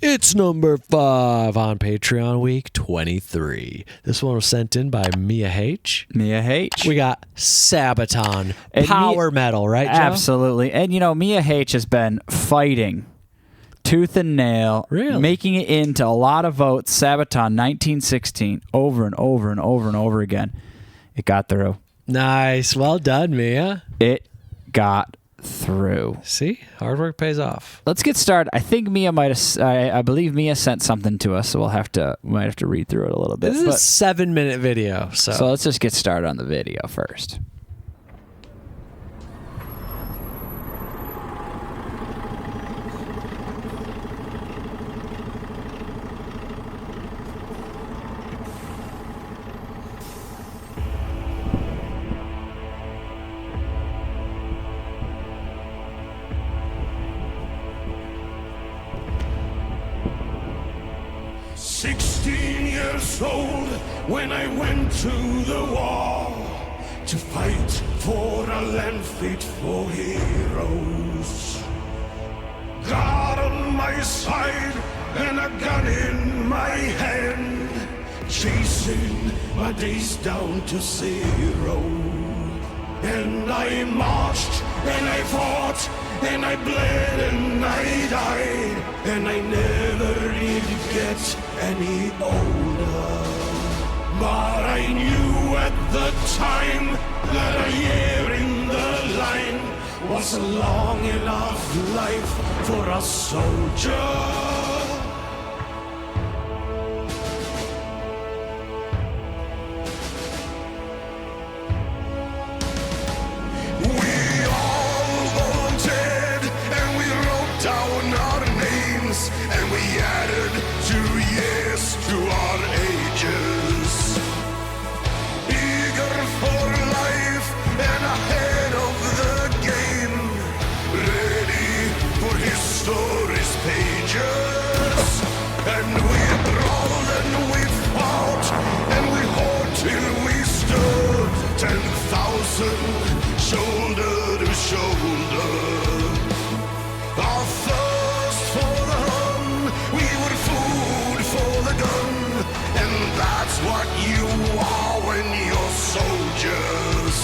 It's number 5 on Patreon week 23. This one was sent in by Mia H. Mia H. We got Sabaton, And power metal, right, Joe? Absolutely. And, you know, Mia H has been fighting tooth and nail, Really? making it into a lot of votes. Sabaton 1916, over and over and over and over again. It got through. Nice. Well done, Mia. It got through. See? Hard work pays off. Let's get started. I think Mia might have. I believe Mia sent something to us, so we might have to read through it a little bit. This is a 7-minute video, so let's just get started on the video first. Old when I went to the war to fight for a land fit for heroes. God on my side and a gun in my hand, chasing my days down to zero. And I marched and I fought and I bled and I died, and I never did get any older. But I knew at the time that a year in the line was a long enough life for a soldier. And we added 2 years to our ages. Eager for life and ahead of the game, ready for history's pages. And we brawled and we fought and we fought till we stood 10,000 shoulder to shoulder. Our thirst for the hun, we were food for the gun, and that's what you are when you're soldiers.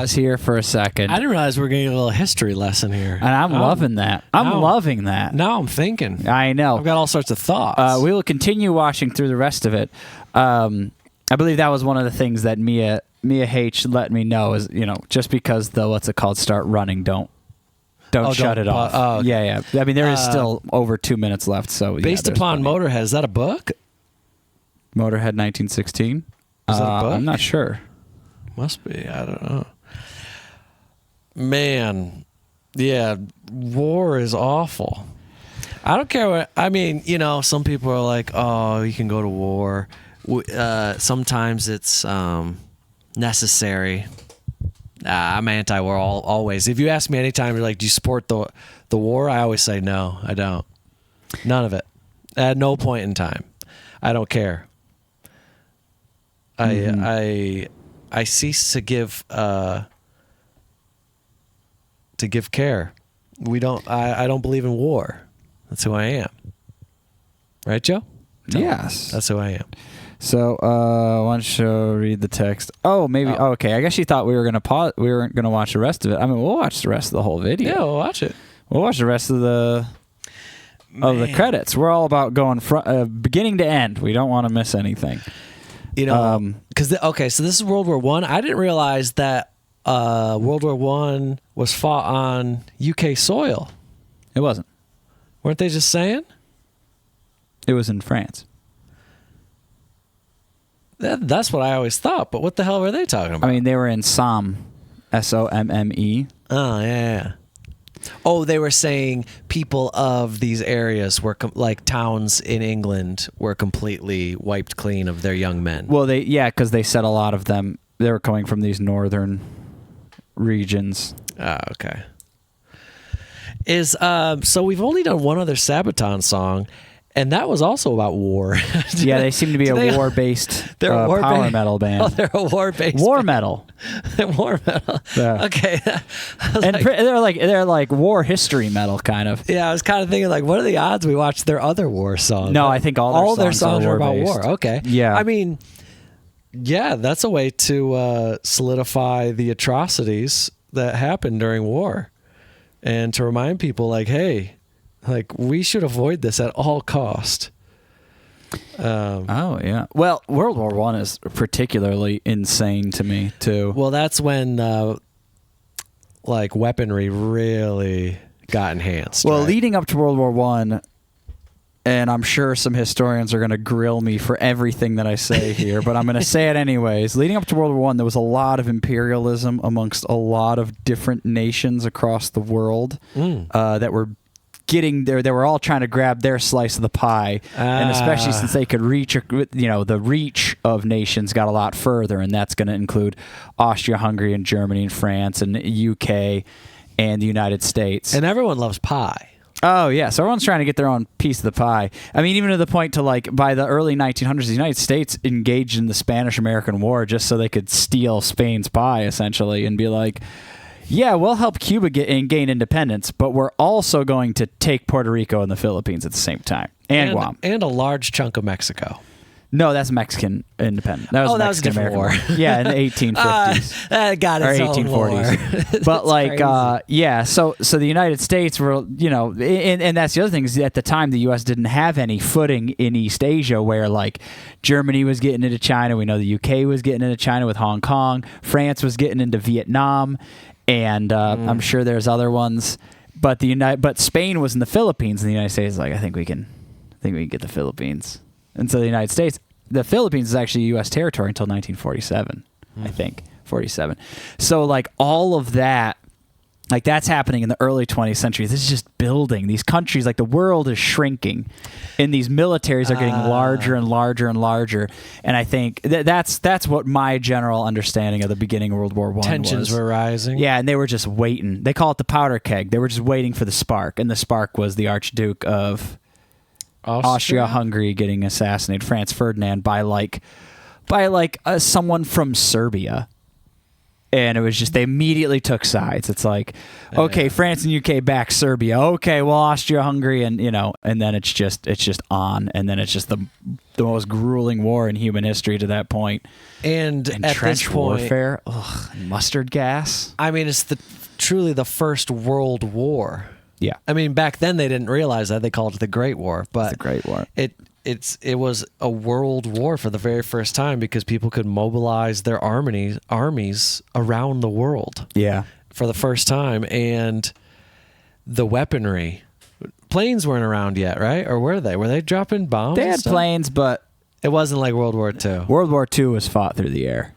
Pause here for a second. I didn't realize we were getting a little history lesson here. And I'm loving that. I'm loving that. Now I'm thinking. I know. I've got all sorts of thoughts. We will continue watching through the rest of it. I believe that was one of the things that Mia H let me know is, just because the what's it called start running, don't shut it off. Okay. Yeah. I mean, there is still over 2 minutes left. So Based upon Motorhead, is that a book? Motorhead 1916. Is that a book? I'm not sure. Must be. I don't know. Man, yeah, war is awful. I don't care what. I mean, some people are like, "Oh, you can go to war." Sometimes it's necessary. I'm anti-war always. If you ask me anytime, you're like, "Do you support the war?" I always say no. I don't. None of it. At no point in time. I don't care. I cease to give care. We don't. I don't believe in war. That's who I am. Right, Joe? Yes. That's who I am. So, why don't you read the text? Oh, maybe. Oh, okay. I guess you thought we were gonna pause. We weren't gonna watch the rest of it. I mean, we'll watch the rest of the whole video. Yeah, we'll watch it. We'll watch the rest of the credits. We're all about going beginning to end. We don't want to miss anything. Because so this is World War I. I didn't realize that World War I was fought on UK soil. It wasn't. Weren't they just saying? It was in France. That's what I always thought. But what the hell were they talking about? I mean, they were in Somme, Somme. Oh yeah. Oh, they were saying people of these areas were like towns in England were completely wiped clean of their young men. Well, because they said a lot of them, they were coming from these northern regions. Oh, okay. So we've only done one other Sabaton song, and that was also about war. Yeah, they seem to be a war-based power metal band. Oh, they're a war-based war metal. War metal. Yeah. Okay. And they're like war history metal kind of. Yeah, I was kind of thinking like, what are the odds we watch their other war songs? No, I think all their songs are about war. Okay. Yeah. I mean, yeah, that's a way to solidify the atrocities that happened during war, and to remind people like, hey, like we should avoid this at all cost. Oh yeah. Well, World War I is particularly insane to me too. Well, that's when like weaponry really got enhanced. Well, right? leading up to World War I, and I'm sure some historians are going to grill me for everything that I say here, but I'm going to say it anyways. Leading up to World War I, there was a lot of imperialism amongst a lot of different nations across the world that were getting there. They were all trying to grab their slice of the pie, and especially since they could reach, the reach of nations got a lot further, and that's going to include Austria, Hungary, and Germany, and France, and UK, and the United States. And everyone loves pie. Oh, yeah. So everyone's trying to get their own piece of the pie. I mean, even to the point to, like, by the early 1900s, the United States engaged in the Spanish-American War just so they could steal Spain's pie, essentially, and be like, yeah, we'll help Cuba gain independence, but we're also going to take Puerto Rico and the Philippines at the same time, and Guam. And a large chunk of Mexico. No, that's Mexican independence. That was Mexican different war. Yeah, in the 1850s. That got its own 1840s. war. But like, yeah. So the United States were, and that's the other thing is at the time the U.S. didn't have any footing in East Asia, where like Germany was getting into China. We know the UK was getting into China with Hong Kong. France was getting into Vietnam, and I'm sure there's other ones. But Spain was in the Philippines, and the United States is like, I think we can think we can get the Philippines. And so the United States, the Philippines is actually U.S. territory until 1947, I think, 47. So like all of that, like that's happening in the early 20th century. This is just building. These countries, like the world is shrinking, and these militaries are getting larger and larger and larger. And I think that's what my general understanding of the beginning of World War I Tensions was. were rising. Yeah, and they were just waiting. They call it the powder keg. They were just waiting for the spark, and the spark was the Archduke of Austria-Hungary getting assassinated, Franz Ferdinand, by someone from Serbia. And it was just, they immediately took sides. It's like, okay, France and UK back Serbia. Okay, well, Austria-Hungary, and and then it's just on, and then it's just the most grueling war in human history to that point. And at trench this point, warfare, mustard gas. I mean, it's truly the first World War. Yeah, I mean, back then they didn't realize that. They called it the Great War, but it's the Great War. It was a world war for the very first time because people could mobilize their armies around the world. Yeah, for the first time, and the weaponry. Planes weren't around yet, right? Or were they? Were they dropping bombs? they and had stuff? planes, but It wasn't like World War II. World War II was fought through the air.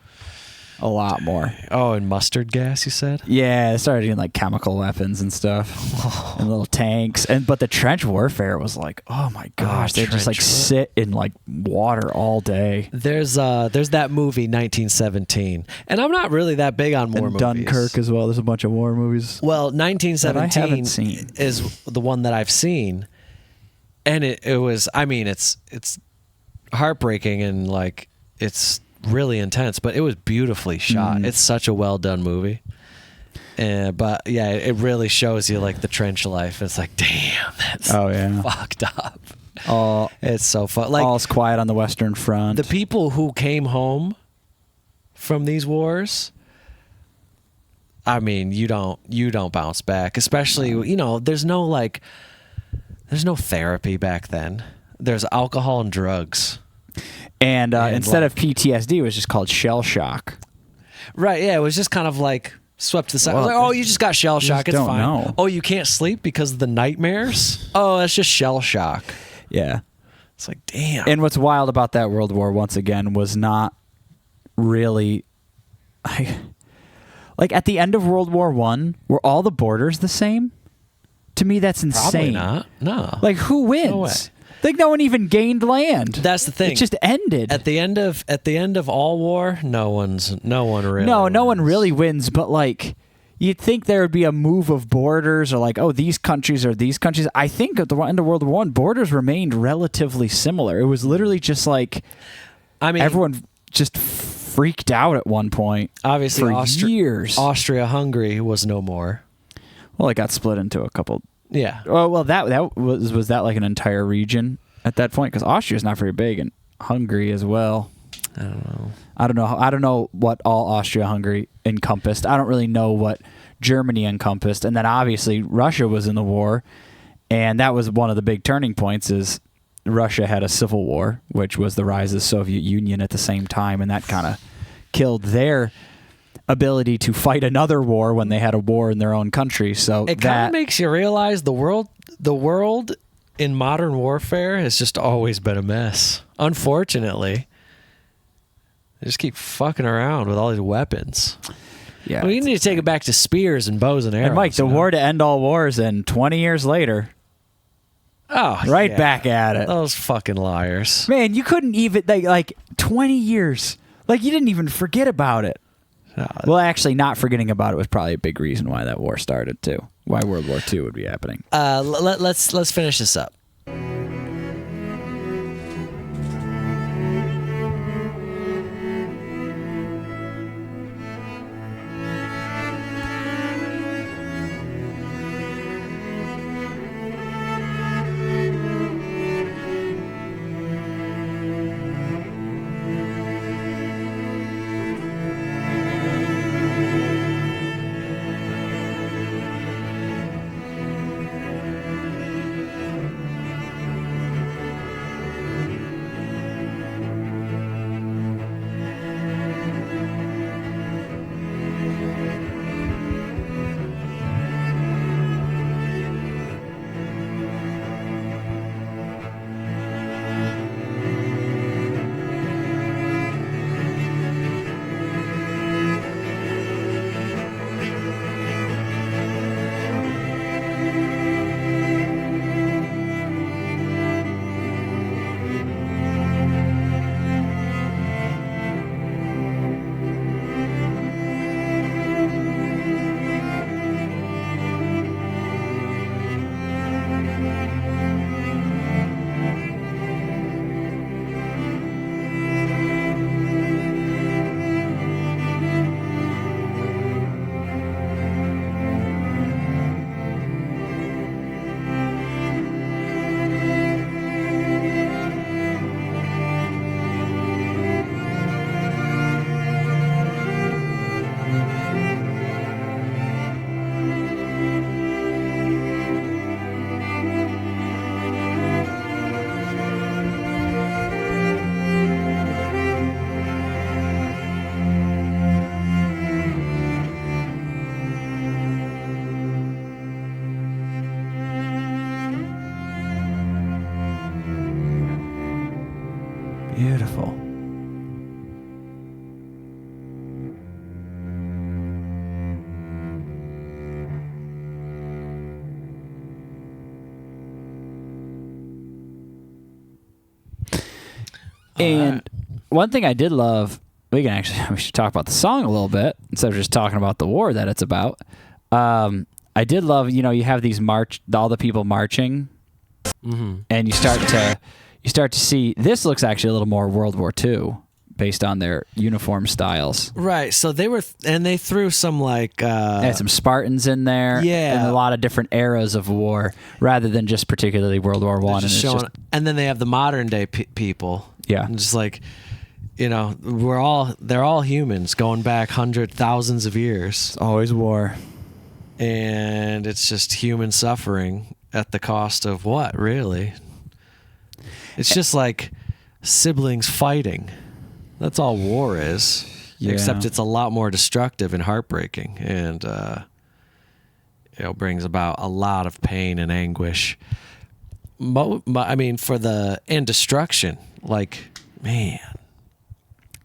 A lot more. Oh, and mustard gas, you said? Yeah, they started doing like chemical weapons and stuff, and little tanks. But the trench warfare was like, oh my gosh, they just like sit in like water all day. There's that movie 1917, and I'm not really that big on war And movies. Dunkirk as well. There's a bunch of war movies. Well, That I haven't 1917 seen. is the one that I've seen, and it was. I mean, it's heartbreaking and like it's really intense, but it was beautifully shot. It's such a well done movie. But yeah, it really shows you like the trench life. It's like, damn, that's fucked up. It's so fun. Like All's quiet on the Western Front. the people who came home from these wars, I mean, you don't bounce back. Especially, there's no therapy back then. There's alcohol and drugs. And instead of PTSD, it was just called shell shock. Right, yeah, it was just kind of like swept to the side. Well, Like, oh, you just got shell shock. It's don't fine. know. Oh, you can't sleep because of the nightmares? Oh, that's just shell shock. Yeah. It's like, damn. And what's wild about that World War, once again, was not really... Like, at the end of World War I, were all the borders the same? To me, that's insane. Probably not. No. Like, who wins? No way. Like, no one even gained land. That's the thing. It just ended. At the end of all war, no one really. No one wins. really wins, but like you'd think there would be a move of borders or like, oh, these countries are these countries. I think at the end of World War I, borders remained relatively similar. It was literally just like, I mean, everyone just freaked out at one point. Obviously, for years. Austria-Hungary was no more. Well, it got split into a couple. Yeah. Well, that was that like an entire region at that point? Because Austria is not very big, and Hungary as well. I don't know. I don't know what all Austria-Hungary encompassed. I don't really know what Germany encompassed. And then obviously Russia was in the war, and that was one of the big turning points. Is Russia had a civil war, which was the rise of the Soviet Union at the same time, and that kind of killed their ability to fight another war when they had a war in their own country. So it kind of makes you realize the world in modern warfare has just always been a mess. Unfortunately, they just keep fucking around with all these weapons. Yeah, well, you need to take it back to spears and bows and arrows. And Mike, the war to end all wars, and 20 years later, back at it. Those fucking liars. Man, you couldn't even like 20 years. Like you didn't even forget about it. Well, actually, not forgetting about it was probably a big reason why that war started too. Why World War II would be happening. Let's finish this up. Beautiful. And one thing I did love, we should talk about the song a little bit instead of just talking about the war that it's about. I did love, you have these all the people marching, and you start to see, this looks actually a little more World War II based on their uniform styles. Right. So they threw some like They had some Spartans in there, and a lot of different eras of war, rather than just particularly World War One. And then they have the modern day people. Yeah, and just like, they're all humans going back thousands of years. It's always war, and it's just human suffering at the cost of what? Really? It's just like siblings fighting. That's all war is. Yeah. Except it's a lot more destructive and heartbreaking, and brings about a lot of pain and anguish. And destruction. Like, man.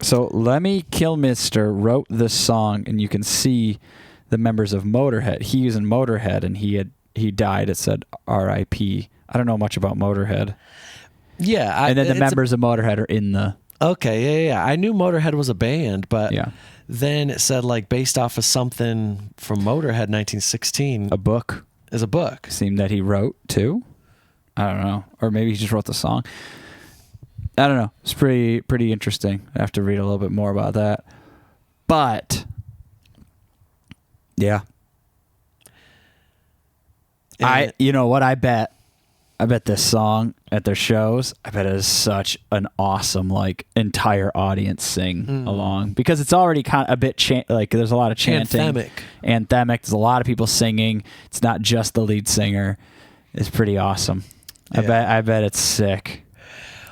So Lemmy Kilmister wrote this song, and you can see the members of Motorhead. He was in Motorhead, and he died. It said R.I.P. I don't know much about Motorhead. Yeah, and then the members of Motorhead are in the. Okay, yeah. I knew Motorhead was a band, but then it said like based off of something from Motorhead 1916. A book. Is a book. Seemed that he wrote too. I don't know, or maybe he just wrote the song. I don't know. It's pretty interesting. I have to read a little bit more about that. But yeah. You know what I bet? I bet this song at their shows, I bet it is such an awesome entire audience sing along, because it's already kind of a bit there's a lot of chanting. Anthemic. There's a lot of people singing. It's not just the lead singer. It's pretty awesome. Yeah. I bet it's sick.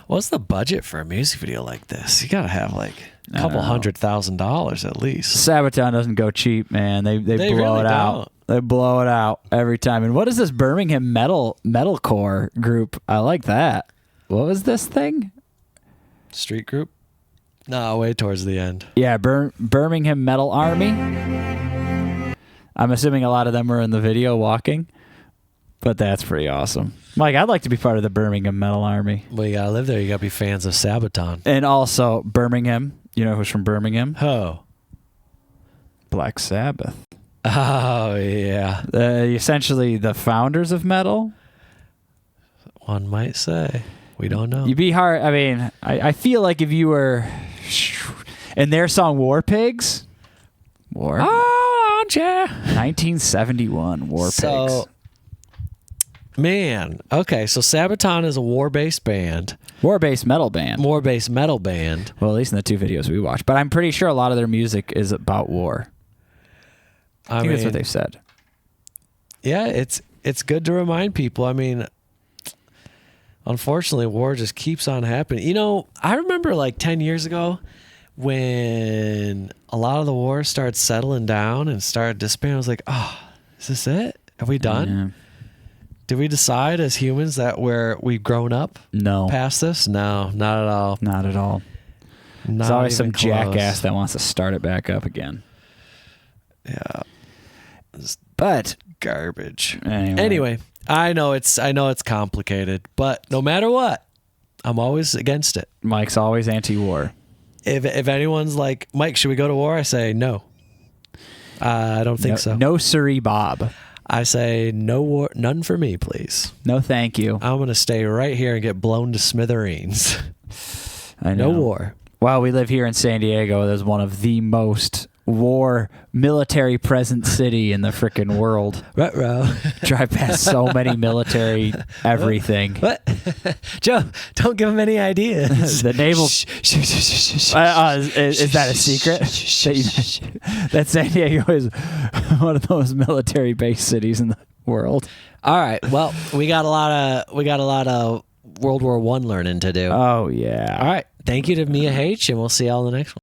What's the budget for a music video like this? You gotta have like a couple $100,000 at least. Sabaton doesn't go cheap, man. They blow really it out. They blow it out every time. And what is this Birmingham metalcore group? I like that. What was this thing? Street group? No, way towards the end. Yeah, Birmingham Metal Army. I'm assuming a lot of them were in the video walking. But that's pretty awesome. Mike, I'd like to be part of the Birmingham Metal Army. Well, you gotta live there. You gotta be fans of Sabaton. And also Birmingham. You know who's from Birmingham? Oh. Black Sabbath. Oh, yeah. Essentially the founders of metal? One might say. We don't know. You'd be hard. I mean, I feel like if you were... And their song War Pigs? Oh, aren't ya? 1971, War Pigs. Man, okay, so Sabaton is a war-based band. War-based metal band. War-based metal band. Well, at least in the two videos we watched. But I'm pretty sure a lot of their music is about war. I think that's what they've said. Yeah, it's good to remind people. I mean, unfortunately, war just keeps on happening. I remember like 10 years ago when a lot of the war started settling down and started dissipating. I was like, oh, is this it? Are we done? Yeah. Did we decide as humans that we've grown up? No. Past this? No, not at all. Not at all. There's always some jackass that wants to start it back up again. Yeah. But garbage. Anyway, I know it's complicated, but no matter what, I'm always against it. Mike's always anti-war. If anyone's like, Mike, should we go to war? I say no. I don't think so. No siree, Bob. I say no war, none for me, please. No, thank you. I'm gonna stay right here and get blown to smithereens. I know. No war. Well, we live here in San Diego. There's one of the most war military present city in the frickin' world. Ruh-roh. Drive past so many military everything. What? Joe, don't give them any ideas. The naval. Is that a secret? That San Diego is one of those military based cities in the world. All right. Well, we got a lot of World War I learning to do. Oh yeah. All right. Thank you to Mia H, and we'll see y'all in the next one.